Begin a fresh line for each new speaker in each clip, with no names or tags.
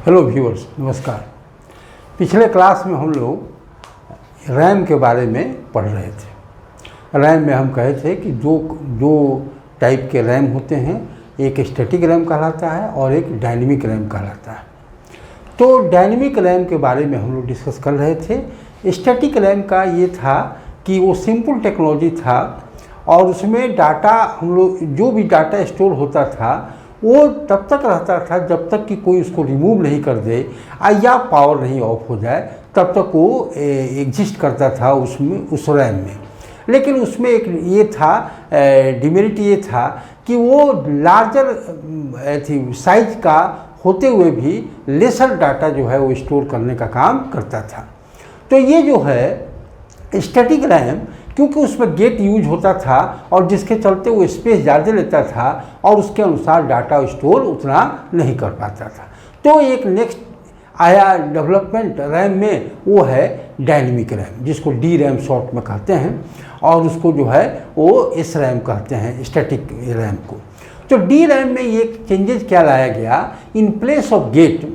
Hello viewers, नमस्कार। पिछले class में हम लोग रैम के बारे में पढ़ रहे थे। रैम में हम कहे थे कि दो टाइप के रैम होते हैं, एक स्टैटिक रैम कहलाता है और एक डायनेमिक रैम कहलाता है। तो डायनेमिक रैम के बारे में हम लोग डिस्कस कर रहे थे। स्टैटिक रैम का ये था कि वो सिंपल टेक्नोलॉजी था और उसमें डाटा हम लोग जो भी डाटा स्टोर होता था वो तब तक रहता था जब तक कि कोई उसको रिमूव नहीं कर दे या पावर नहीं ऑफ हो जाए, तब तक वो एग्जिस्ट करता था उसमें, उस रैम में। लेकिन उसमें एक ये था डिमेरिट ये था कि वो लार्जर साइज का होते हुए भी लेसर डाटा जो है वो स्टोर करने का काम करता था। तो ये जो है स्टैटिक रैम, क्योंकि उसमें गेट यूज होता था और जिसके चलते वो स्पेस ज़्यादा लेता था और उसके अनुसार डाटा स्टोर उतना नहीं कर पाता था। तो एक नेक्स्ट आया डेवलपमेंट रैम में, वो है डायनेमिक रैम, जिसको डी रैम शॉर्ट में कहते हैं, और उसको जो है वो एस रैम कहते हैं, स्टैटिक रैम को। तो डी रैम में ये चेंजेस क्या लाया गया, in place of gate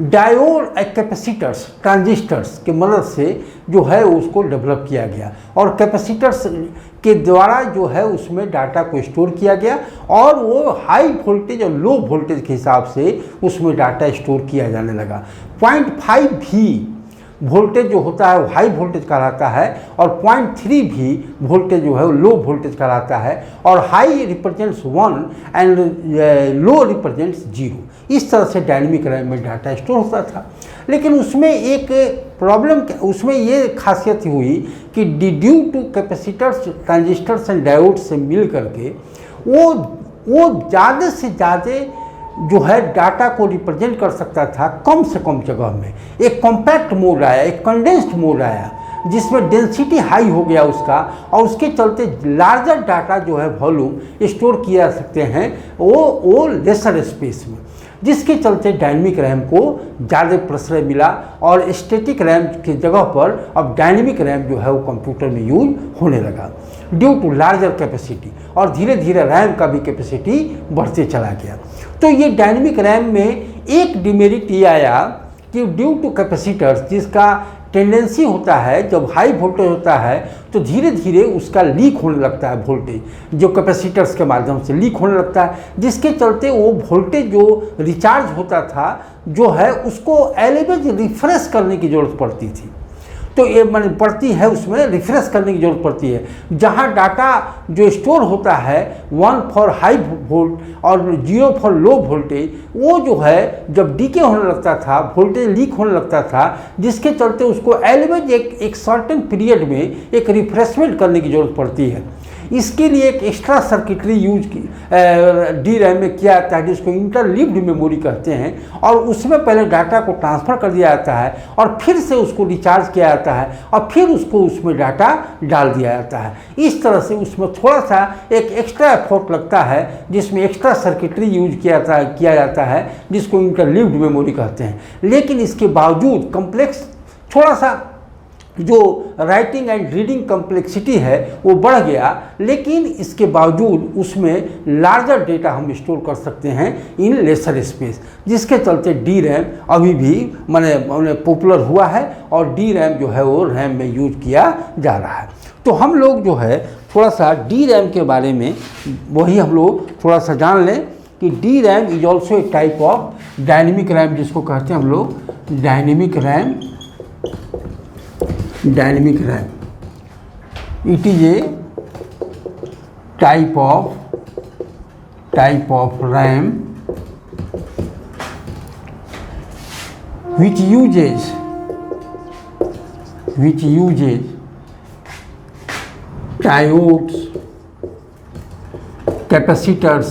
diode capacitors transistors की मदद से जो है उसको डेवलप किया गया और कैपेसिटर्स के द्वारा जो है उसमें डाटा को स्टोर किया गया और वो हाई वोल्टेज और लो वोल्टेज के हिसाब से उसमें डाटा स्टोर किया जाने लगा। 0.5 भी वोल्टेज जो होता है वो हाई वोल्टेज कहलाता है और 0.3 भी वोल्टेज जो है वो लो वोल्टेज कहलाता है, और high represents 1 and low represents 0। इस तरह से डायनेमिक रैम में डाटा स्टोर होता था। लेकिन उसमें एक प्रॉब्लम, उसमें ये खासियत हुई कि due two capacitors transistors and diode से मिल करके वो ज़्यादा से ज़्यादा जो है डाटा को रिप्रेजेंट कर सकता था कम से कम जगह में। एक कॉम्पैक्ट मोड आया, एक कंडेंस्ड मोड आया, जिसमें डेंसिटी हाई हो गया उसका, और उसके चलते लार्जर डाटा जो है वॉल्यूम स्टोर किया जा सकते हैं वो लेसर स्पेस में, जिसके चलते डायनेमिक रैम को ज़्यादा प्रश्रय मिला और स्टैटिक रैम की जगह पर अब डायनेमिक रैम जो है वो कंप्यूटर में यूज होने लगा ड्यू टू लार्जर कैपेसिटी, और धीरे धीरे रैम का भी कैपेसिटी बढ़ते चला गया। तो ये डायनेमिक रैम में एक डिमेरिट ये आया कि ड्यू टू कैपेसिटर्स, जिसका टेंडेंसी होता है जब हाई वोल्टेज होता है तो धीरे धीरे उसका लीक होने लगता है, वोल्टेज जो कैपेसिटर्स के माध्यम से लीक होने लगता है, जिसके चलते वो वोल्टेज जो रिचार्ज होता था जो है उसको एलिवेज रिफ्रेश करने की ज़रूरत पड़ती थी। तो ये माने पड़ती है, उसमें रिफ्रेश करने की ज़रूरत पड़ती है। जहाँ डाटा जो स्टोर होता है 1 फॉर हाई वोल्ट और 0 फॉर लो वोल्टेज, वो जो है जब डीके होने लगता था, वोल्टेज लीक होने लगता था, जिसके चलते उसको एलिवेज एक सर्टेन पीरियड में एक रिफ्रेशमेंट करने की ज़रूरत पड़ती है। इसके लिए एक एक्स्ट्रा सर्किटरी यूज की डी रैम में किया जाता है, जिसको इंटरलीव्ड मेमोरी कहते हैं, और उसमें पहले डाटा को ट्रांसफ़र कर दिया जाता है और फिर से उसको रिचार्ज किया जाता है और फिर उसको उसमें डाटा डाल दिया जाता है। इस तरह से उसमें थोड़ा सा एक एक्स्ट्रा एफर्ट लगता है, जिसमें एक्स्ट्रा सर्किटरी यूज किया जाता है, जिसको इंटरलीव्ड मेमोरी कहते हैं। लेकिन इसके बावजूद कम्प्लेक्स थोड़ा सा जो राइटिंग एंड रीडिंग कम्प्लेक्सिटी है वो बढ़ गया, लेकिन इसके बावजूद उसमें लार्जर डेटा हम स्टोर कर सकते हैं इन लेसर स्पेस, जिसके चलते डी रैम अभी भी माने पॉपुलर हुआ है और डी रैम जो है वो रैम में यूज किया जा रहा है। तो हम लोग जो है थोड़ा सा डी रैम के बारे में वही हम लोग थोड़ा सा जान लें कि D RAM is also a type of dynamic RAM, जिसको कहते हैं हम लोग dynamic RAM. Dynamic RAM it is A type of RAM which uses diodes, capacitors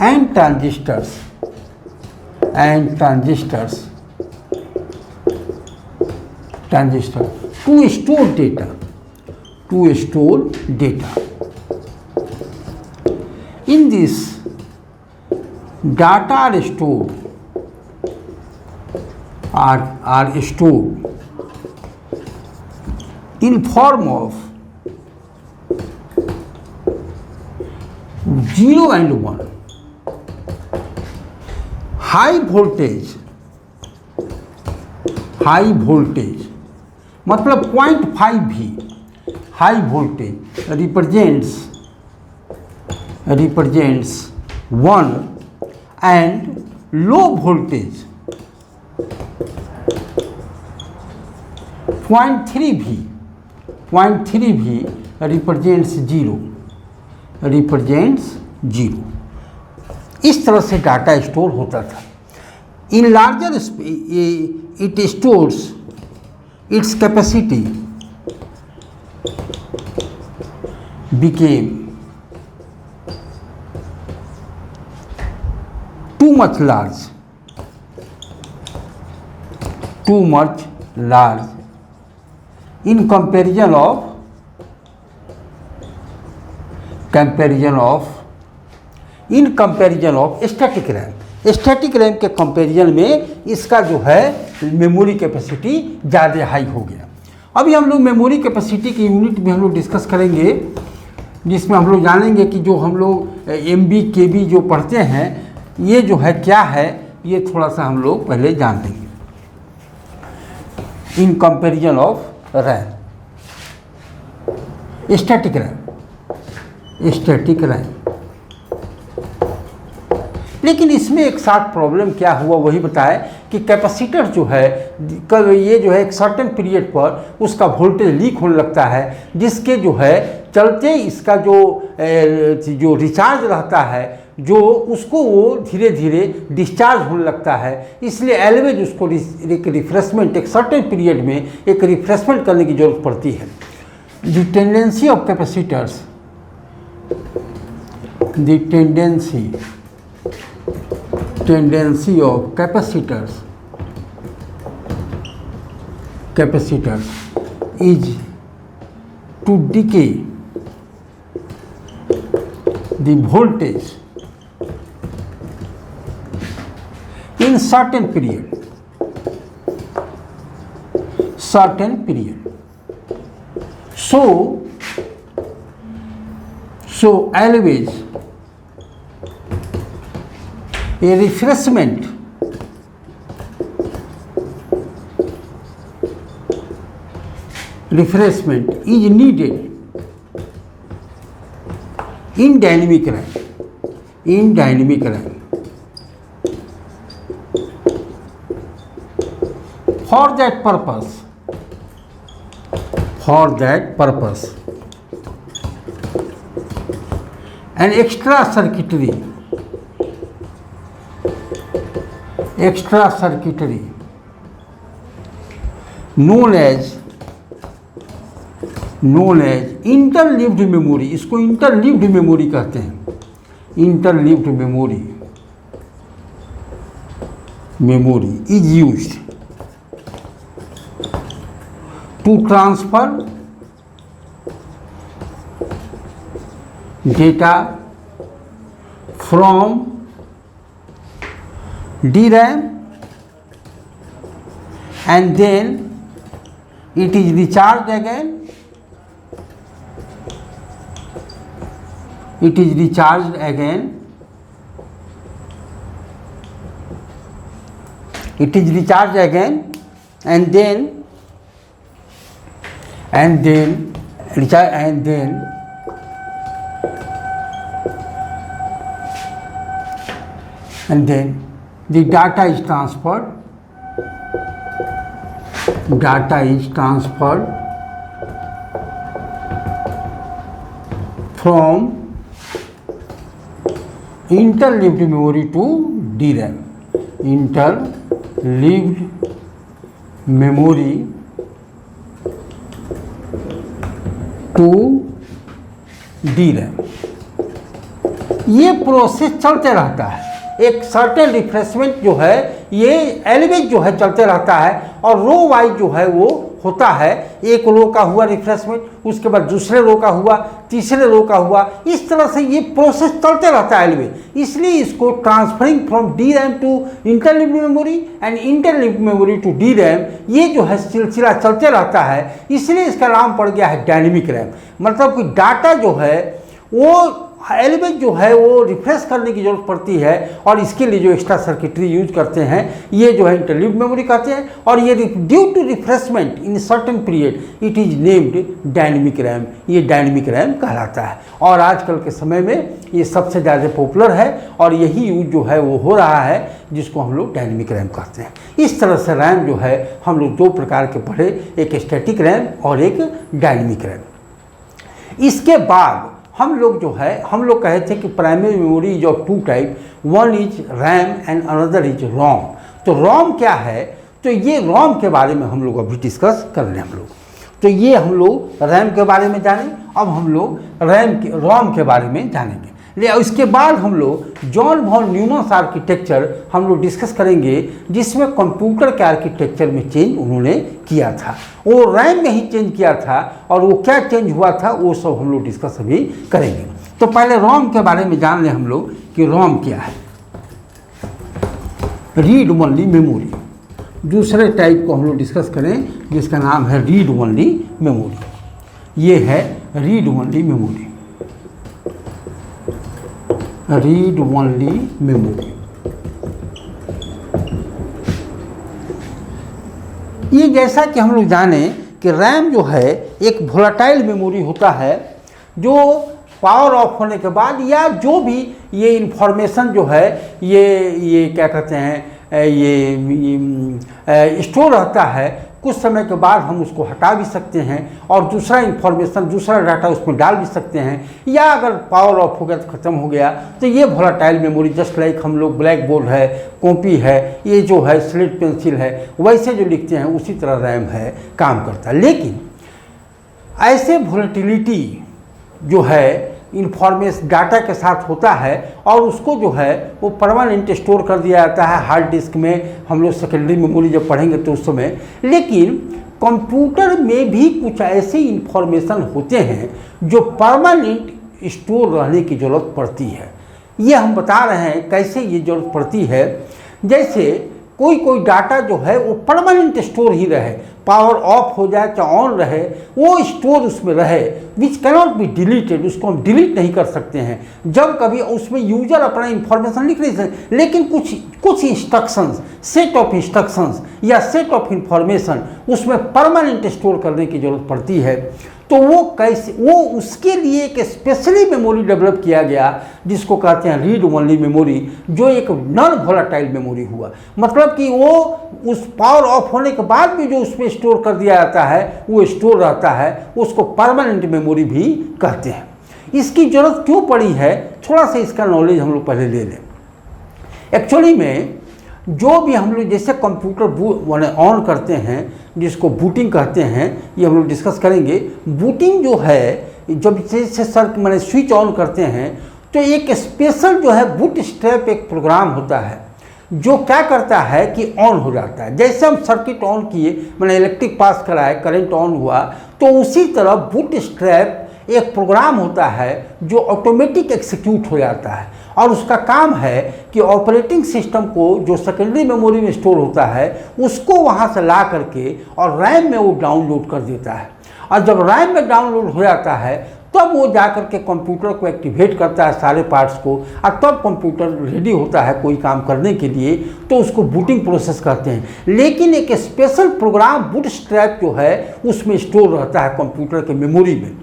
and transistors to store data. In this, data are stored in form of 0 and 1. High voltage मतलब 0.5 भी high voltage represents 1 and low voltage 0.3 भी represents 0 इस तरह से data store होता था। In larger it stores its capacity became too much large in comparison of static RAM। Static RAM के comparison में इसका जो है मेमोरी कैपेसिटी ज़्यादा हाई हो गया। अभी हम लोग मेमोरी कैपेसिटी की यूनिट में हम लोग डिस्कस करेंगे, जिसमें हम लोग जानेंगे कि जो हम लोग MB KB जो पढ़ते हैं ये जो है क्या है, ये थोड़ा सा हम लोग पहले जान लेंगे। In comparison of RAM, static RAM. लेकिन इसमें एक साथ प्रॉब्लम क्या हुआ वही बताए कि कैपेसिटर जो है ये जो है एक सर्टेन पीरियड पर उसका वोल्टेज लीक होने लगता है, जिसके जो है चलते इसका जो रिचार्ज रहता है जो उसको वो धीरे धीरे डिस्चार्ज होने लगता है। इसलिए एलवेज उसको एक रिफ्रेशमेंट, एक सर्टेन पीरियड में एक रिफ्रेशमेंट करने की जरूरत पड़ती है। The tendency of capacitors, tendency of capacitors is to decay the voltage in certain period so always a refreshment is needed in dynamic RAM, for that purpose an extra circuitry known as interleaved memory, इसको interleaved memory कहते हैं। interleaved memory is used to transfer data from DRAM and then it is recharged again, and then the data is transferred from interleaved memory to DRAM, interleaved memory to DRAM। ये process चलते रहता है, एक certain refreshment जो है ये element जो है चलते रहता है और रो वाइज जो है वो होता है। एक रो का हुआ रिफ्रेशमेंट, उसके बाद दूसरे रो का हुआ, तीसरे रो का हुआ, इस तरह से ये प्रोसेस चलते रहता है एलिमेंट। इसलिए इसको transferring from DRAM to interleaved memory and interleaved memory to DRAM, ये जो है सिलसिला चलते रहता है। इसलिए इसका नाम पड़ गया है डायनेमिक रैम। मतलब कि डाटा जो है वो एलिमेंट जो है वो रिफ्रेश करने की जरूरत पड़ती है, और इसके लिए जो एक्स्ट्रा सर्किटरी यूज करते हैं ये जो है इंटरलीव्ड मेमोरी कहते हैं, और ये due to refreshment in certain period it is named dynamic RAM, ये डायनेमिक रैम कहलाता है। और आजकल के समय में ये सबसे ज़्यादा पॉपुलर है और यही यूज जो है वो हो रहा है, जिसको हम लोग डायनेमिक रैम कहते हैं। इस तरह से रैम जो है हम लोग दो प्रकार के पढ़े, एक स्टैटिक रैम और एक डायनेमिक रैम। इसके बाद हम लोग जो है हम लोग कहे थे कि primary memory is of two type, one is RAM and another is ROM. तो रोम क्या है, तो ये रोम के बारे में हम लोग अभी डिस्कस कर रहे हैं हम लोग। तो ये हम लोग रैम के बारे में जाने, अब हम लोग रोम के बारे में जानेंगे। इसके बाद हम लोग जॉन वॉन न्यूमन आर्किटेक्चर हम लोग डिस्कस करेंगे, जिसमें कंप्यूटर के आर्किटेक्चर में चेंज उन्होंने किया था, वो रैम में ही चेंज किया था, और वो क्या चेंज हुआ था वो सब हम लोग डिस्कस अभी करेंगे। तो पहले रोम के बारे में जान लें हम लोग कि रोम क्या है। रीड ओनली मेमोरी, दूसरे टाइप को हम लोग डिस्कस करें जिसका नाम है रीड ओनली मेमोरी। ये है read only memory, read only memory. ये जैसा कि हम लोग जाने कि रैम जो है एक वोलेटाइल मेमोरी होता है, जो पावर ऑफ होने के बाद या जो भी ये इंफॉर्मेशन जो है ये क्या कहते हैं ये स्टोर रहता है, कुछ समय के बाद हम उसको हटा भी सकते हैं और दूसरा इंफॉर्मेशन दूसरा डाटा उसमें डाल भी सकते हैं, या अगर पावर ऑफ हो गया तो ख़त्म हो गया तो ये वोलेटाइल मेमोरी, जस्ट लाइक हम लोग ब्लैक बोर्ड है, कॉपी है, ये जो है स्लेट पेंसिल है, वैसे जो लिखते हैं उसी तरह रैम है काम करता है। लेकिन ऐसे वोलेटिलिटी जो है इंफॉर्मेशन डाटा के साथ होता है और उसको जो है वो परमानेंट स्टोर कर दिया जाता है हार्ड डिस्क में, हम लोग सेकेंडरी मेमोरी जब पढ़ेंगे तो उस समय। लेकिन कंप्यूटर में भी कुछ ऐसे इंफॉर्मेशन होते हैं जो परमानेंट स्टोर रहने की ज़रूरत पड़ती है। ये हम बता रहे हैं कैसे ये ज़रूरत पड़ती है। जैसे कोई डाटा जो है वो परमानेंट स्टोर ही रहे, पावर ऑफ हो जाए चाहे ऑन रहे, वो स्टोर उसमें रहे, विच कैनॉट बी डिलीटेड, उसको हम डिलीट नहीं कर सकते हैं। जब कभी उसमें यूजर अपना इंफॉर्मेशन लिख नहीं सकते, लेकिन कुछ इंस्ट्रक्शंस, सेट ऑफ इंस्ट्रक्शंस या सेट ऑफ इंफॉर्मेशन उसमें परमानेंट स्टोर करने की ज़रूरत पड़ती है। तो वो कैसे, वो उसके लिए एक स्पेशली मेमोरी डेवलप किया गया जिसको कहते हैं रीड ओनली मेमोरी, जो एक नॉन वोलेटाइल मेमोरी हुआ। मतलब कि वो उस पावर ऑफ होने के बाद भी जो उसमें स्टोर कर दिया जाता है वो स्टोर रहता है, उसको परमानेंट मेमोरी भी कहते हैं। इसकी ज़रूरत क्यों पड़ी है, थोड़ा सा इसका नॉलेज हम लोग पहले ले लें। एक्चुअली में जो भी हम लोग जैसे कंप्यूटर ऑन करते हैं जिसको बूटिंग कहते हैं, ये हम लोग डिस्कस करेंगे। बूटिंग जो है जब जैसे मैंने स्विच ऑन करते हैं तो एक स्पेशल जो है बूट स्ट्रैप एक प्रोग्राम होता है जो क्या करता है कि ऑन हो जाता है। जैसे हम सर्किट ऑन किए, मैंने इलेक्ट्रिक पास कराए, करंट ऑन हुआ, तो उसी तरह बूट स्ट्रैप एक प्रोग्राम होता है जो ऑटोमेटिक एग्जीक्यूट हो जाता है और उसका काम है कि ऑपरेटिंग सिस्टम को जो सेकेंडरी मेमोरी में स्टोर होता है उसको वहाँ से ला करके और रैम में वो डाउनलोड कर देता है। और जब रैम में डाउनलोड हो जाता है तब वो जा कर के कंप्यूटर को एक्टिवेट करता है सारे पार्ट्स को, और तब कंप्यूटर रेडी होता है कोई काम करने के लिए, तो उसको बूटिंग प्रोसेस कहते हैं। लेकिन एक स्पेशल प्रोग्राम बूट स्ट्रैप जो है उसमें स्टोर रहता है कंप्यूटर के मेमोरी में,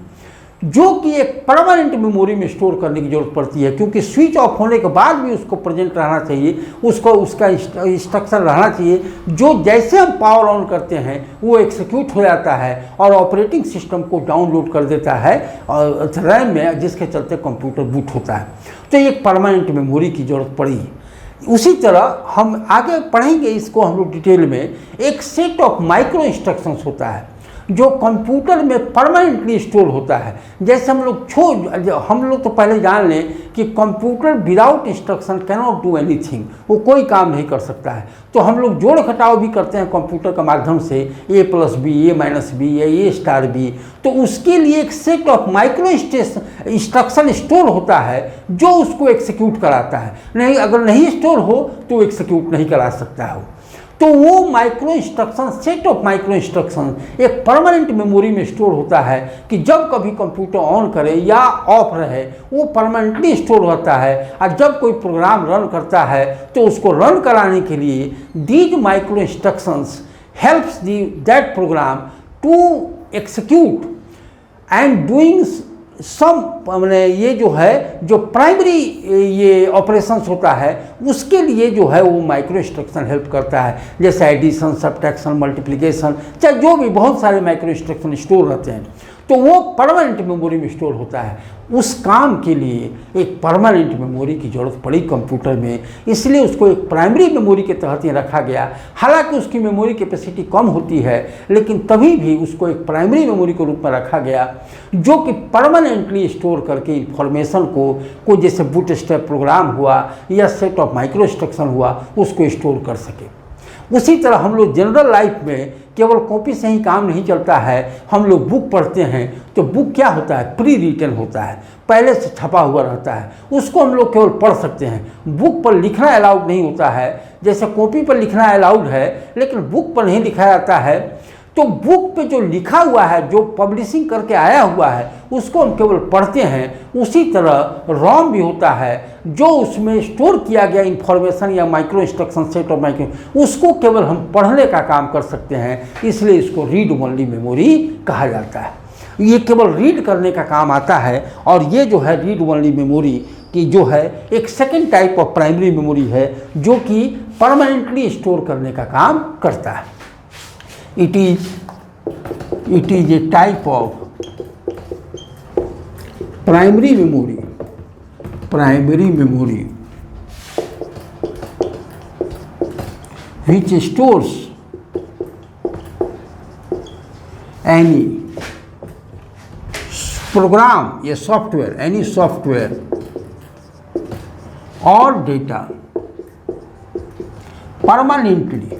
जो कि एक परमानेंट मेमोरी में स्टोर करने की ज़रूरत पड़ती है, क्योंकि स्विच ऑफ होने के बाद भी उसको प्रेजेंट रहना चाहिए, उसको उसका इंस्ट्रक्शन रहना चाहिए जो जैसे हम पावर ऑन करते हैं वो एग्जीक्यूट हो जाता है और ऑपरेटिंग सिस्टम को डाउनलोड कर देता है और रैम में, जिसके चलते कंप्यूटर बूट होता है। तो एक परमानेंट मेमोरी की ज़रूरत पड़ी। उसी तरह हम आगे पढ़ेंगे इसको हम लोग डिटेल में। एक सेट ऑफ माइक्रो इंस्ट्रक्शंस होता है जो कंप्यूटर में परमानेंटली स्टोर होता है। जैसे हम लोग तो पहले जान लें कि computer without instruction can not do anything, वो कोई काम नहीं कर सकता है। तो हम लोग जोड़ घटाव भी करते हैं कंप्यूटर के माध्यम से, A+B, A-B या A*B, तो उसके लिए एक set of micro instruction store होता है जो उसको एग्जीक्यूट कराता है। नहीं, अगर नहीं स्टोर हो तो एग्जीक्यूट नहीं करा सकता है। तो वो micro instruction, set of micro instruction एक परमानेंट मेमोरी में स्टोर होता है कि जब कभी कंप्यूटर ऑन करे या ऑफ रहे वो परमानेंटली स्टोर होता है। और जब कोई प्रोग्राम रन करता है तो उसको रन कराने के लिए these micro instructions helps that program to execute and doing some, मैंने ये जो है जो प्राइमरी ये ऑपरेशंस होता है उसके लिए जो है वो माइक्रो इंस्ट्रक्शन हेल्प करता है, जैसे एडिशन, सब्ट्रैक्शन, मल्टीप्लिकेशन, चाहे जो भी बहुत सारे माइक्रो इंस्ट्रक्शन स्टोर रहते हैं, तो वो परमानेंट मेमोरी में स्टोर होता है। उस काम के लिए एक परमानेंट मेमोरी की ज़रूरत पड़ी कंप्यूटर में, इसलिए उसको एक प्राइमरी मेमोरी के तहत ही रखा गया। हालांकि उसकी मेमोरी कैपेसिटी कम होती है, लेकिन तभी भी उसको एक प्राइमरी मेमोरी के रूप में रखा गया जो कि परमानेंटली स्टोर करके इंफॉर्मेशन को जैसे बूट स्ट्रैप प्रोग्राम हुआ या सेट ऑफ माइक्रो इंस्ट्रक्शन हुआ उसको स्टोर कर सके। उसी तरह हम लोग जनरल लाइफ में केवल कॉपी से ही काम नहीं चलता है। हम लोग बुक पढ़ते हैं तो बुक क्या होता है, प्री रिटन होता है, पहले से छपा हुआ रहता है, उसको हम लोग केवल पढ़ सकते हैं। बुक पर लिखना अलाउड नहीं होता है, जैसे कॉपी पर लिखना अलाउड है लेकिन बुक पर नहीं लिखा जाता है। तो बुक पे जो लिखा हुआ है, जो पब्लिशिंग करके आया हुआ है, उसको हम केवल पढ़ते हैं। उसी तरह रॉम भी होता है, जो उसमें स्टोर किया गया इंफॉर्मेशन या micro instruction set of micro, उसको केवल हम पढ़ने का काम कर सकते हैं, इसलिए इसको रीड ओनली मेमोरी कहा जाता है। ये केवल रीड करने का काम आता है। और ये जो है रीड ओनली मेमोरी की जो है एक second type of primary memory है जो कि परमानेंटली स्टोर करने का काम करता है। It is a type of primary memory which stores any program, a software, any software or data permanently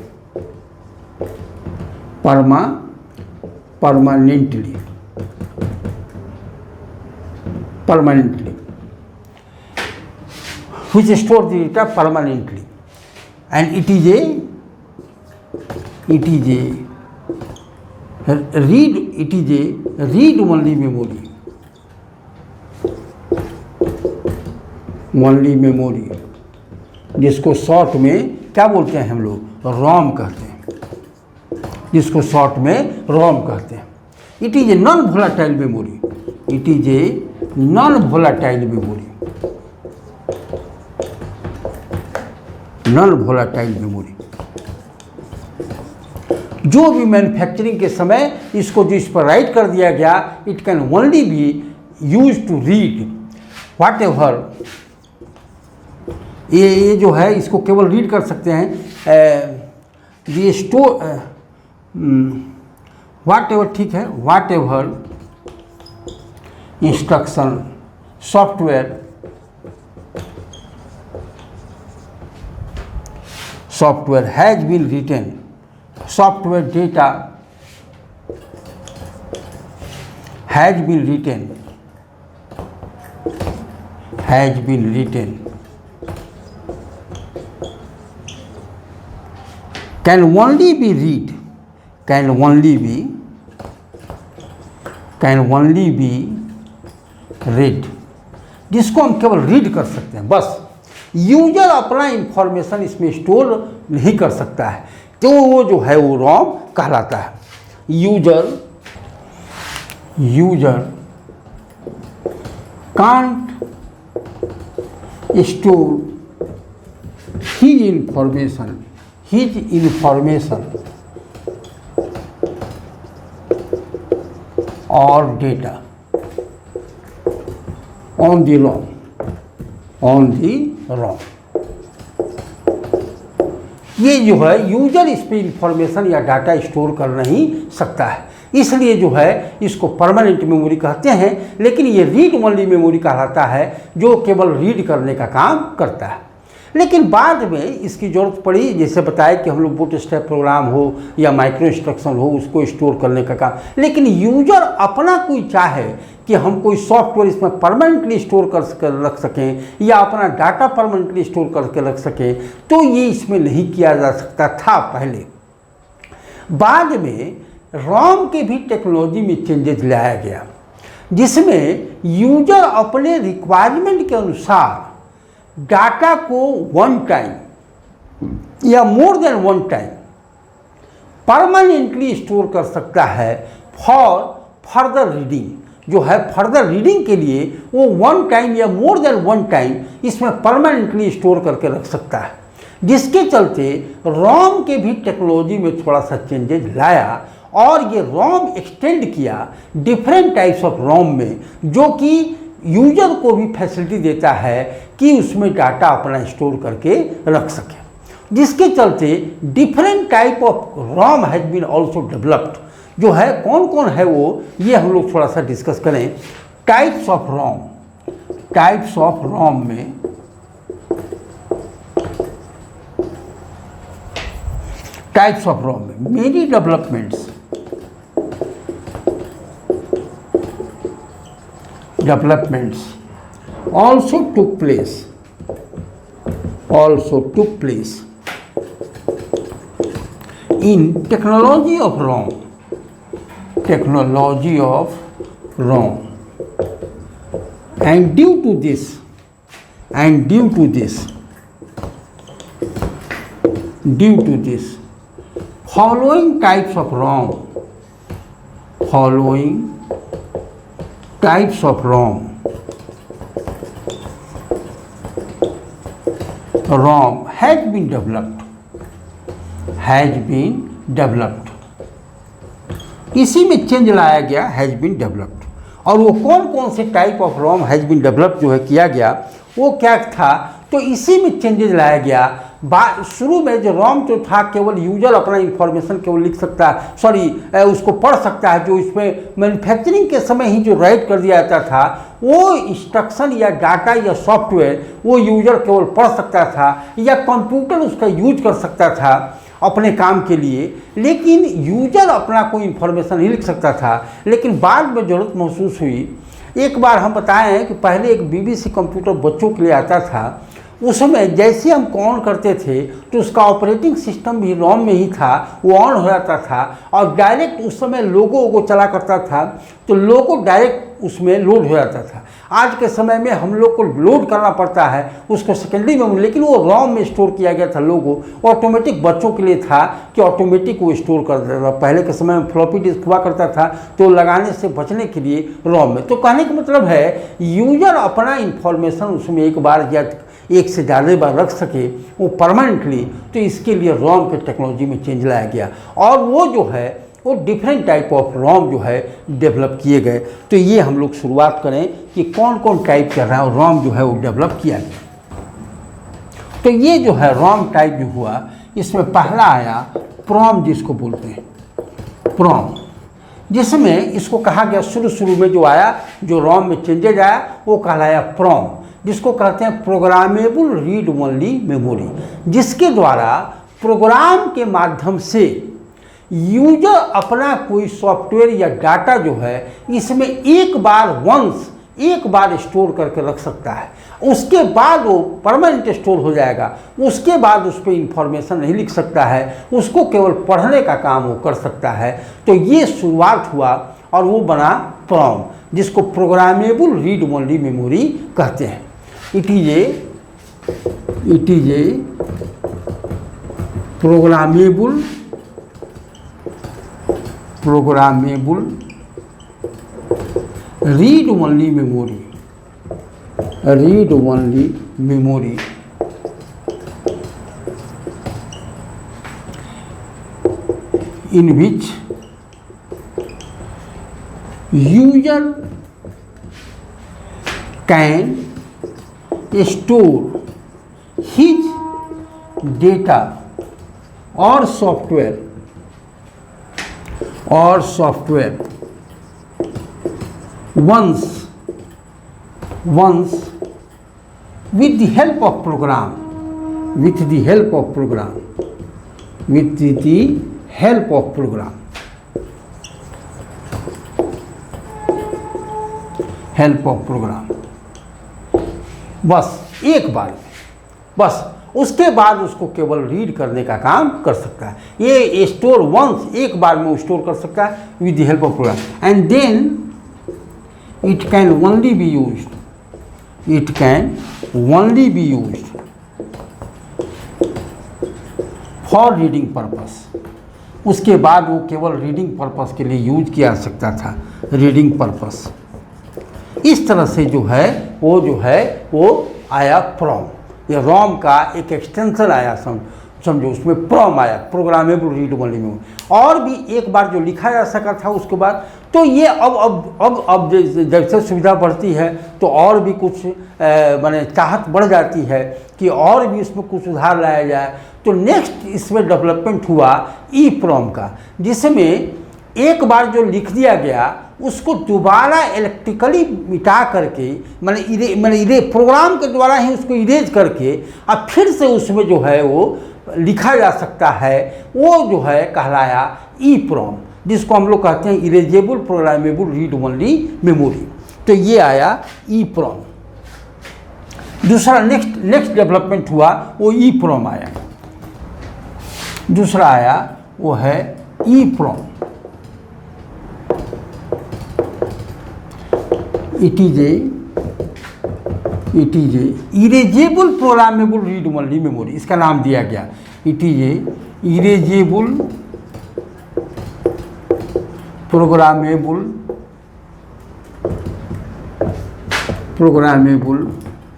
which store the data permanently, and it is a read only memory, जिसको short में क्या बोलते हैं हम लोग, ROM कहते हैं, जिसको शॉर्ट में रॉम कहते हैं। It is a non volatile memory, जो भी मैन्युफैक्चरिंग के समय इसको जो इस पर राइट कर दिया गया, it can only be use to read whatever, ये जो है इसको केवल रीड कर सकते हैं। ये स्टोर व्हाट एवर, ठीक है, whatever instruction software has been written, software data has been written can only be read, जिसको हम केवल रीड कर सकते हैं बस। यूजर अपना इंफॉर्मेशन इसमें स्टोर नहीं कर सकता है, तो वो जो है वो रॉम कहलाता है। User can't store his information or data on the ROM, ये जो है यूजर इस पे इंफॉर्मेशन या डाटा स्टोर कर नहीं सकता है, इसलिए जो है इसको परमानेंट मेमोरी कहते हैं। लेकिन ये रीड ओनली मेमोरी कहलाता है जो केवल रीड करने का काम करता है। लेकिन बाद में इसकी ज़रूरत पड़ी, जैसे बताया कि हम लोग बूटस्ट्रैप प्रोग्राम हो या माइक्रो इंस्ट्रक्शन हो उसको स्टोर करने का काम। लेकिन यूजर अपना कोई चाहे कि हम कोई सॉफ्टवेयर इसमें परमानेंटली स्टोर कर रख सकें या अपना डाटा परमानेंटली स्टोर करके रख सकें, तो ये इसमें नहीं किया जा सकता था पहले। बाद में रॉम के भी टेक्नोलॉजी में चेंजेस लाया गया, जिसमें यूजर अपने रिक्वायरमेंट के अनुसार डाटा को वन टाइम या more than one time permanently store कर सकता है फॉर फर्दर रीडिंग। जो है फर्दर रीडिंग के लिए वो वन टाइम या मोर देन वन टाइम इसमें परमानेंटली स्टोर करके रख सकता है, जिसके चलते रॉम के भी टेक्नोलॉजी में थोड़ा सा चेंजेस लाया और ये रॉम एक्सटेंड किया डिफरेंट टाइप्स ऑफ रॉम में, जो कि यूजर को भी फैसिलिटी देता है कि उसमें डाटा अपना स्टोर करके रख सके, जिसके चलते different type of ROM has been also developed. जो है कौन कौन है वो, ये हम लोग थोड़ा सा डिस्कस करें। Types of ROM, types of ROM में टाइप्स ऑफ रॉम में many developments also took place in technology of ROM, and due to this following types of ROM has been developed। इसी में चेंज लाया गया, has been developed. और वो कौन कौन से type of ROM has been developed जो है किया गया, वो क्या था, तो इसी में चेंजेस लाया गया। शुरू में जो रॉम जो था केवल यूजर अपना इंफॉर्मेशन केवल लिख सकता है, उसको पढ़ सकता है, जो इसमें मैन्युफैक्चरिंग के समय ही जो राइट कर दिया जाता था वो इंस्ट्रक्शन या डाटा या सॉफ्टवेयर वो यूजर केवल पढ़ सकता था या कंप्यूटर उसका यूज कर सकता था अपने काम के लिए, लेकिन यूजर अपना कोई इंफॉर्मेशन नहीं लिख सकता था। लेकिन बाद में ज़रूरत महसूस हुई। एक बार हम बताए हैं कि पहले एक BBC कंप्यूटर बच्चों के लिए आता था, उसमें जैसे हम ऑन करते थे तो उसका ऑपरेटिंग सिस्टम भी रॉम में ही था, वो ऑन हो जाता था और डायरेक्ट उस समय लोगो को चला करता था, तो लोगो डायरेक्ट उसमें लोड हो जाता था। आज के समय में हम लोग को लोड करना पड़ता है उसको सेकेंडरी में, लेकिन वो रॉम में स्टोर किया गया था। लोगो ऑटोमेटिक बच्चों के लिए था कि ऑटोमेटिक वो स्टोर कर देता था। पहले के समय में फ्लॉपी डिस्क हुआ करता था, तो लगाने से बचने के लिए रॉम में। तो कहने का मतलब है यूजर अपना इंफॉर्मेशन उसमें एक बार या एक से ज़्यादा बार रख सके वो परमानेंटली, तो इसके लिए रॉम के टेक्नोलॉजी में चेंज लाया गया और वो जो है वो डिफरेंट टाइप ऑफ रॉम जो है डेवलप किए गए। तो ये हम लोग शुरुआत करें कि कौन कौन टाइप कर रहा है रॉम जो है वो डेवलप किया गया। तो ये जो है रॉम टाइप जो हुआ, इसमें पहला आया प्रॉम, जिसको बोलते हैं प्रॉम, जिसमें इसको कहा गया शुरू में जो आया, जो रॉम में चेंजेज आया वो कहलाया प्रॉम, जिसको कहते हैं प्रोग्रामेबल रीड ओनली मेमोरी, जिसके द्वारा प्रोग्राम के माध्यम से यूजर अपना कोई सॉफ्टवेयर या डाटा जो है इसमें एक बार स्टोर करके रख सकता है। उसके बाद वो परमानेंट स्टोर हो जाएगा, उसके बाद उस पर इंफॉर्मेशन नहीं लिख सकता है, उसको केवल पढ़ने का काम वो कर सकता है। तो ये शुरुआत हुआ और वो बना प्रॉम, जिसको प्रोग्रामेबल रीड ओनली मेमोरी कहते हैं। It is A programmable read only memory in which user can store his data or software once with the help of program with the help of program, with the help of program, help of program। बस एक बार, बस उसके बाद उसको केवल read करने का काम कर सकता है। ये स्टोर वंस, एक बार में वो स्टोर कर सकता है with the help of program, and then it can only be used, it can only be used for reading purpose. उसके बाद वो केवल रीडिंग पर्पस के लिए यूज किया जा सकता था, रीडिंग पर्पस। इस तरह से जो है वो आया प्रॉम। ये रॉम का एक एक्सटेंशन आया, समझो उसमें प्रॉम आया, प्रोग्रामेबल रीडेबल मेमोरी। और भी एक बार जो लिखा जा सका था उसके बाद, तो ये अब जैसे सुविधा बढ़ती है तो और भी कुछ माने चाहत बढ़ जाती है कि और भी इसमें कुछ सुधार लाया जाए। तो नेक्स्ट इसमें डेवलपमेंट हुआ ई प्रॉम का, जिसमें एक बार जो लिख दिया गया उसको दोबारा इलेक्ट्रिकली मिटा करके, मैंने प्रोग्राम के द्वारा ही उसको इरेज करके अब फिर से उसमें जो है वो लिखा जा सकता है, वो जो है कहलाया ई प्रॉम, जिसको हम लोग कहते हैं erasable programmable read only memory. तो ये आया ई प्रॉम। दूसरा नेक्स्ट डेवलपमेंट हुआ वो ई प्रॉम आया। दूसरा आया वो है EPROM. It is a erasable programmable read only memory, इसका नाम दिया गया। It is a erasable programmable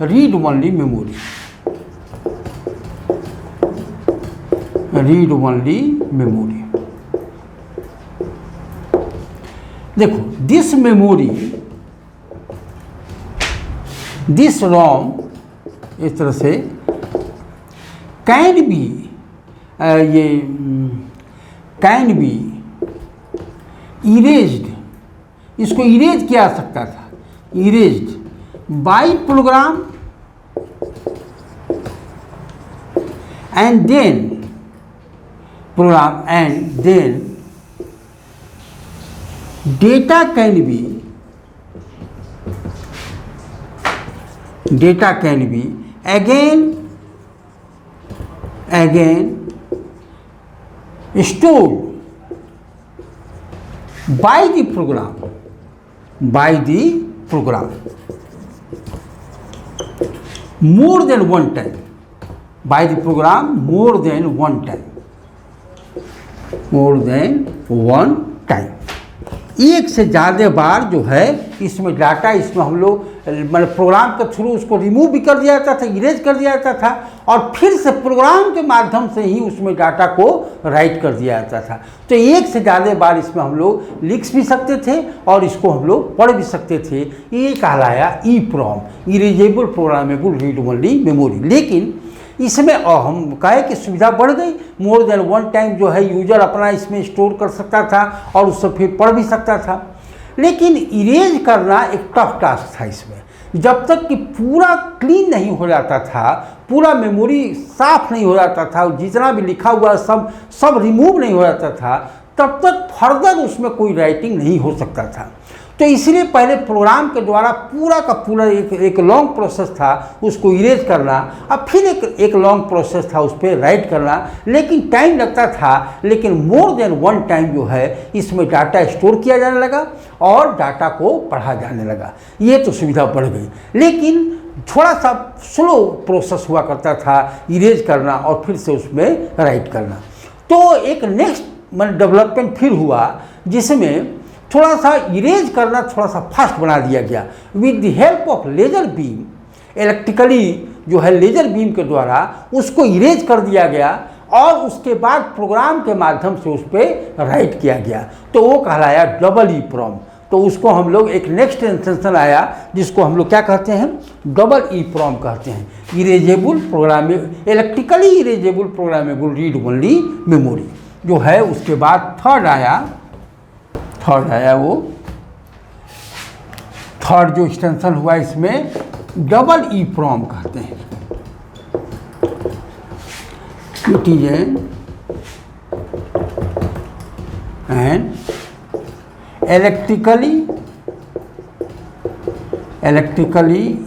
read only memory, read only memory. देखो दिस मेमोरी, दिस रोम, इस तरह से कैन बी, ये कैन बी इरेज्ड, इसको इरेज किया जा सकता था, erased by program and then program and then data can be, data can be again stored by the program more than one time, by the program more than one time, एक से ज़्यादा बार जो है इसमें डाटा, इसमें हम लोग मतलब प्रोग्राम के थ्रू उसको रिमूव भी कर दिया जाता था, इरेज कर दिया जाता था, और फिर से प्रोग्राम के माध्यम से ही उसमें डाटा को राइट कर दिया जाता था। तो एक से ज़्यादा बार इसमें हम लोग लिख भी सकते थे और इसको हम लोग पढ़ भी सकते थे। ये कहलाया EPROM, erasable programmable read only memory. लेकिन इसमें हम कहे कि सुविधा बढ़ गई, मोर देन वन टाइम जो है यूजर अपना इसमें स्टोर कर सकता था और उससे फिर पढ़ भी सकता था। लेकिन इरेज करना एक टफ टास्क था इसमें, जब तक कि पूरा क्लीन नहीं हो जाता था, पूरा मेमोरी साफ नहीं हो जाता था, जितना भी लिखा हुआ सब रिमूव नहीं हो जाता था, तब तक फर्दर उसमें कोई राइटिंग नहीं हो सकता था। तो इसलिए पहले प्रोग्राम के द्वारा पूरा का पूरा एक लॉन्ग प्रोसेस था उसको इरेज करना, अब फिर एक लॉन्ग प्रोसेस था उस पर राइट करना, लेकिन टाइम लगता था। लेकिन मोर देन वन टाइम जो है इसमें डाटा स्टोर किया जाने लगा और डाटा को पढ़ा जाने लगा। ये तो सुविधा बढ़ गई, लेकिन थोड़ा सा स्लो प्रोसेस हुआ करता था इरेज करना और फिर से उसमें राइट करना। तो एक नेक्स्ट डेवलपमेंट फिर हुआ जिसमें थोड़ा सा इरेज करना थोड़ा सा फास्ट बना दिया गया with the help of laser beam. Electrically जो है लेजर बीम के द्वारा उसको इरेज कर दिया गया और उसके बाद प्रोग्राम के माध्यम से उस पर राइट किया गया, तो वो कहलाया डबल ई प्रॉम। तो उसको हम लोग एक नेक्स्ट एक्सटेंशन आया जिसको हम लोग क्या कहते हैं, डबल ई प्रॉम कहते हैं, erasable programmable, electrically erasable programmable read only memory जो है। उसके बाद थर्ड आया वो थर्ड जो एक्सटेंशन हुआ इसमें डबल ई प्रॉम कहते हैं, It is an electrically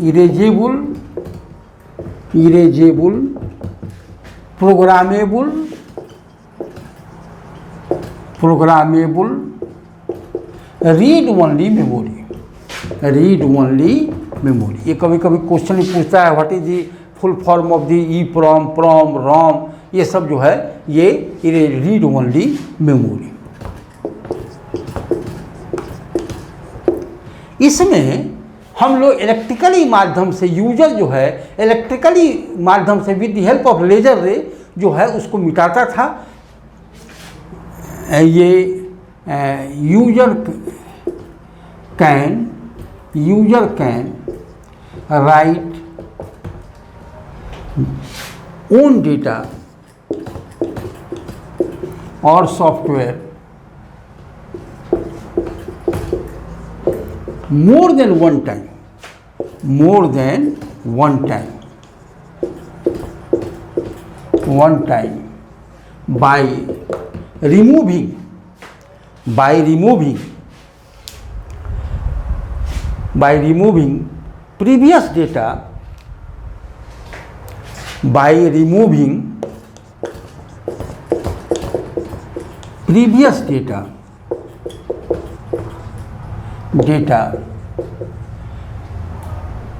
erasable, programmable read only memory। ये कभी कभी क्वेश्चन पूछता है what is the full form of the EEPROM, PROM, ROM, ये सब जो है ये रीड ओनली मेमोरी। इसमें हम लोग इलेक्ट्रिकली माध्यम से यूजर जो है इलेक्ट्रिकली माध्यम से with the help of laser ray जो है उसको मिटाता था। ये user can write own data और software more than one time by removing previous data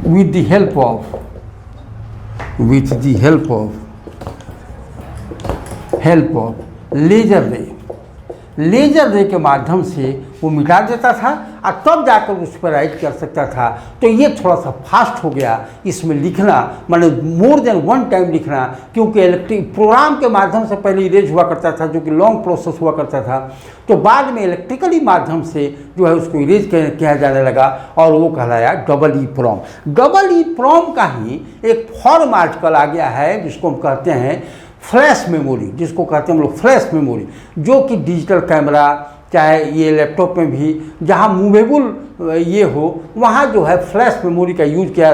with the help of laser ray के माध्यम से वो मिटा देता था और तब जाकर उस पर राइट कर सकता था। तो ये थोड़ा सा फास्ट हो गया इसमें लिखना, माने मोर देन वन टाइम लिखना, क्योंकि इलेक्ट्रिक प्रोग्राम के माध्यम से पहले इरेज हुआ करता था जो कि लॉन्ग प्रोसेस हुआ करता था। तो बाद में इलेक्ट्रिकली माध्यम से जो है उसको इरेज किया जाने लगा और वो कहलाया डबल EEPROM का ही एक फॉर्म आजकल आ गया है जिसको हम कहते हैं फ्लैश मेमोरी, जिसको कहते हैं हम लोग फ्लैश मेमोरी, जो कि डिजिटल कैमरा चाहे ये लैपटॉप में भी जहाँ मूवेबल ये हो वहाँ जो है फ्लैश मेमोरी का यूज किया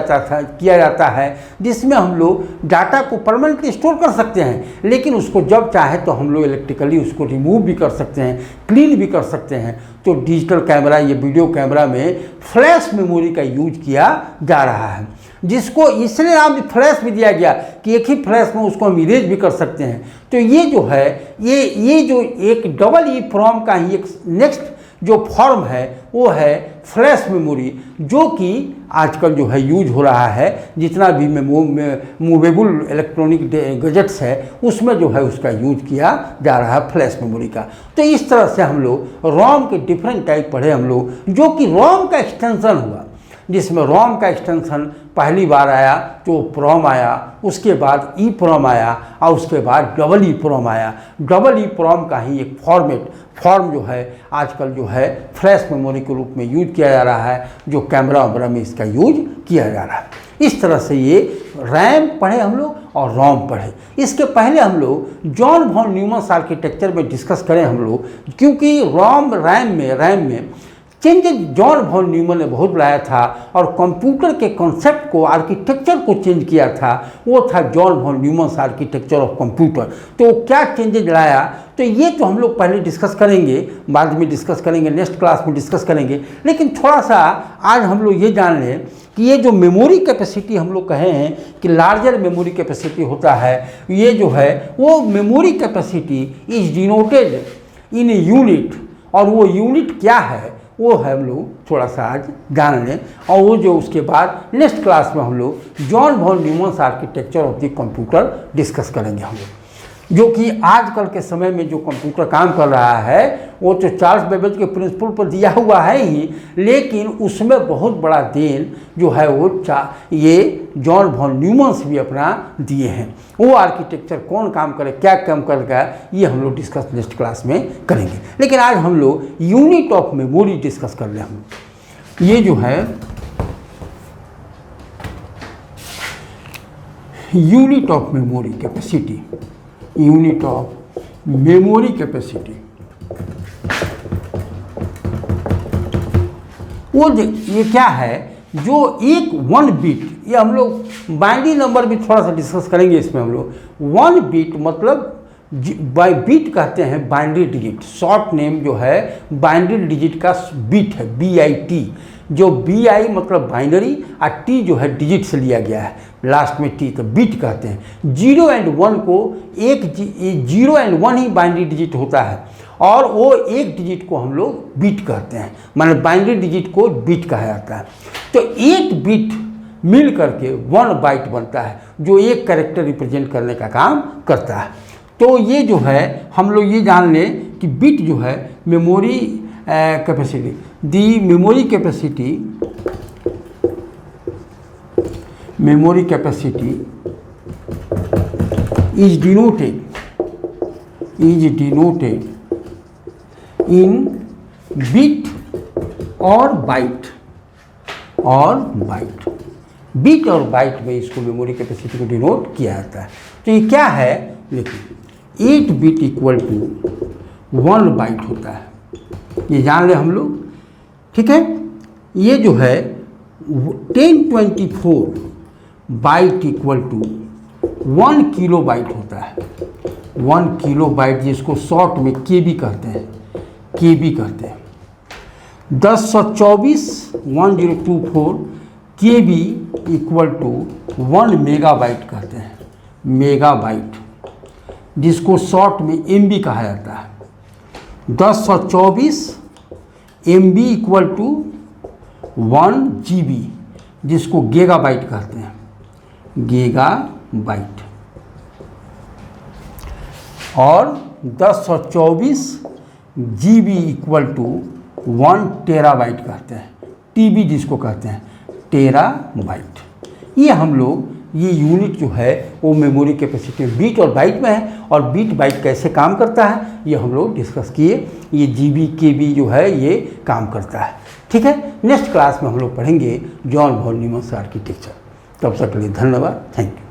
जाता है, जिसमें हम लोग डाटा को परमानेंटली स्टोर कर सकते हैं, लेकिन उसको जब चाहे तो हम लोग इलेक्ट्रिकली उसको रिमूव भी कर सकते हैं, क्लीन भी कर सकते हैं। तो डिजिटल कैमरा ये वीडियो कैमरा में फ्लैश मेमोरी का यूज किया जा रहा है, जिसको इसलिए नाम फ्लैश भी दिया गया कि एक ही फ्लैश में उसको हम इरेज भी कर सकते हैं। तो ये जो है ये जो एक डबल EEPROM का ही एक नेक्स्ट जो फॉर्म है वो है फ्लैश मेमोरी, जो कि आजकल जो है यूज हो रहा है। जितना भी मूवेबल इलेक्ट्रॉनिक गैजेट्स है उसमें जो है उसका यूज किया जा रहा है फ्लैश मेमोरी का। तो इस तरह से हम लोग रोम के डिफरेंट टाइप पढ़े हम लोग, जो कि रोम का एक्सटेंशन हुआ, जिसमें रोम का एक्सटेंशन पहली बार आया तो PROM आया, उसके बाद EEPROM आया और उसके बाद डबल EEPROM आया। डबल EEPROM का ही एक फॉर्म जो है आजकल जो है फ्लैश मेमोरी के रूप में यूज किया जा रहा है, जो कैमरा वगैरह में इसका यूज किया जा रहा है। इस तरह से ये रैम पढ़े हम लोग और रोम पढ़े। इसके पहले हम लोग जॉन वॉन न्यूमन आर्किटेक्चर में डिस्कस करें हम लोग, क्योंकि रैम में चेंजेस जॉन वॉन न्यूमन ने बहुत लाया था और कंप्यूटर के कॉन्सेप्ट को, आर्किटेक्चर को चेंज किया था। वो था John von Neumann architecture of computer. तो क्या चेंजेस लाया, तो ये तो हम लोग पहले डिस्कस करेंगे, बाद में डिस्कस करेंगे, नेक्स्ट क्लास में डिस्कस करेंगे। लेकिन थोड़ा सा आज हम लोग ये जान लें कि ये जो मेमोरी कैपेसिटी हम लोग कहे हैं कि लार्जर मेमोरी कैपेसिटी होता है, ये जो है वो memory capacity is denoted in unit, और वो यूनिट क्या है वो है हम लोग थोड़ा सा आज जान लें। और वो जो उसके बाद नेक्स्ट क्लास में हम लोग John von Neumann architecture of the computer discuss करेंगे हम लोग, जो कि आजकल के समय में जो कंप्यूटर काम कर रहा है वो तो चार्ल्स बेबेज के प्रिंसिपल पर दिया हुआ है ही, लेकिन उसमें बहुत बड़ा देन जो है वो ये जॉन वॉन न्यूमन भी अपना दिए हैं। वो आर्किटेक्चर कौन काम करे, क्या काम करेगा, ये हम लोग डिस्कस नेक्स्ट क्लास में करेंगे। लेकिन आज हम लोग यूनिट ऑफ मेमोरी डिस्कस कर रहे हैं। ये जो है unit of memory capacity, unit of memory capacity, वो ये क्या है जो एक 1 बिट, ये हम लोग बाइनरी नंबर भी थोड़ा सा डिस्कस करेंगे इसमें हम लोग। 1 बिट मतलब बाई बिट कहते हैं बाइनरी डिजिट, शॉर्ट नेम जो है बाइनरी डिजिट का बिट है, BIT, जो BI मतलब बाइनरी और T जो है डिजिट से लिया गया है, लास्ट में T, तो बिट कहते हैं। 0 एंड 1 को 0 एंड 1 ही बाइनरी डिजिट होता है, और वो एक डिजिट को हम लोग बिट कहते हैं, मतलब बाइनरी डिजिट को बिट कहा जाता है। तो एक बिट मिल करके 1 बाइट बनता है, जो एक कैरेक्टर रिप्रेजेंट करने का काम करता है। तो ये जो है हम लोग ये जान लें कि बिट जो है memory capacity, the memory capacity is denoted in bit और बाइट, बिट और बाइट में इसको मेमोरी कैपेसिटी को डिनोट किया जाता है। तो ये क्या है, देखिए 8 बिट इक्वल टू 1 बाइट होता है, ये जान ले हम लोग, ठीक है। ये जो है 1024 byte equal to 1 kilobyte होता है। 1 किलो बाइट जिसको शॉर्ट में KB कहते हैं, 1024 KB इक्वल टू 1 मेगाबाइट कहते हैं, मेगाबाइट, जिसको शॉर्ट में MB कहा जाता है। 1024 MB इक्वल टू 1 GB, जिसको गीगाबाइट कहते हैं, गीगाबाइट। और 1024 GB इक्वल टू 1 टेराबाइट कहते हैं, TB जिसको कहते हैं, टेराबाइट। ये हम लोग, ये यूनिट जो है वो मेमोरी कैपेसिटी बिट और बाइट में है, और बिट बाइट कैसे काम करता है ये हम लोग डिस्कस किए। ये GB KB जो है ये काम करता है, ठीक है। नेक्स्ट क्लास में हम लोग पढ़ेंगे जॉन वॉन न्यूमन आर्किटेक्चर। तब तक के लिए धन्यवाद, थैंक यू।